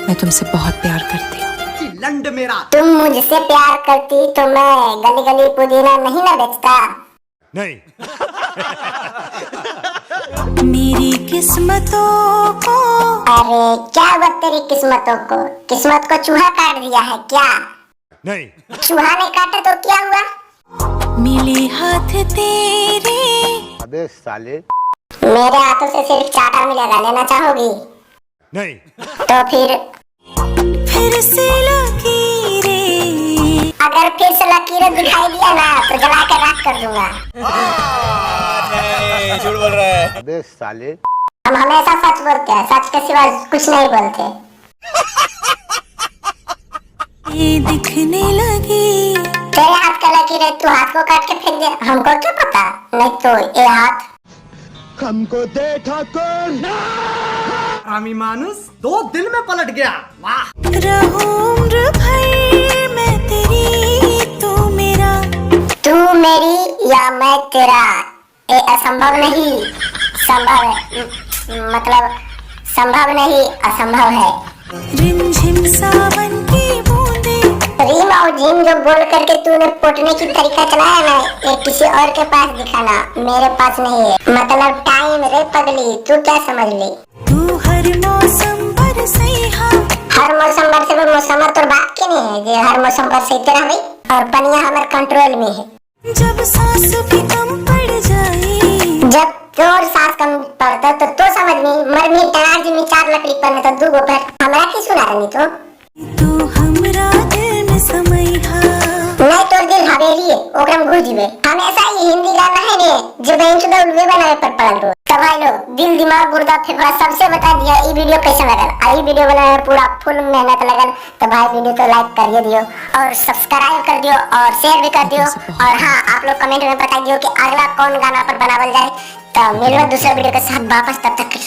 मैं तुमसे बहुत प्यार करती हूँ। लंड मेरा। तुम मुझसे प्यार करती तो मैं गली गली पुदीना नहीं ना बेचता। नहीं। मेरी किस्मतों को। अरे क्या हुआ तेरी किस्मतों को? किस्मत को चूहा काट दिया है क्या? नहीं। चूहा ने काटा तो क्या हुआ? मिले हाथ तेरे। अबे साले। मेरे हाथों से सिर्फ चाटा मिलेगा, लेना चाहोगी? नहीं। तो फिर से लकीरें। अगर फिर से लकीरें दिखाई दिया ना तो जला कर राख कर दूंगा। नहीं, झूठ बोल रहा है। अबे साले। हम हमेशा सच बोलते हैं, सच के सिवा कुछ नहीं बोलते। ये दिखने लगी। तेरे हाथ का लकीर है, तू हाथ को काट के फेंक दे, हमको क्या पता? नहीं तो ये हाथ हमको दे ठाकुर। आमी मानुस 2 दिन में पलट गया। वाह। रहूं उम्र भर मैं तेरी, तू मेरा। तू मेरी या मैं तेरा, ये असंभव नहीं संभव है, मतलब संभव नहीं असंभव है। रिमझिम सावन की बूंदे। रीम और जिम जो बोल करके तूने पोटने की तरीका चलाया ना, ये किसी और के पास दिखाना, मेरे पास नहीं है। मतलब टाइम रे पगली, तू क्या समझ ली? तू हर मौसम बरसे। हर मौसम बरसे में मौसम तो बात के नहीं है जे हर मौसम बरसे तेरा भाई, और पनिया हमारे कंट्रोल में है। जब सांस भी कम पड़ जाए। जब तोर सांस कम पड़ता तो समझ में मर में तनार जी में 4 लकड़ी पर तो 2 गोबर हमरा की सुना रही तो। तू हमरा दिल में समैहा। नहीं तोर दिल हवेली है, ओकरा में घुस जीवे। हमेशा ये हिंदी गाना है रे जो बेंच पे उल्वे बनावे पर पड़ल रहो। तो भाई लोग दिल दिमाग गुर्दा फेफड़ा सबसे बता दिया ये वीडियो कैसा लगल। आई वीडियो बनाने में पूरा फुल मेहनत लगल, तो भाई वीडियो को लाइक कर दियो और सब्सक्राइब कर दियो और शेयर भी कर दियो। और हाँ, आप लोग कमेंट में बता दियो कि अगला कौन गाना पर बनावल जाए। तो मिलो दूसरे वीडियो के साथ वापस, तब तक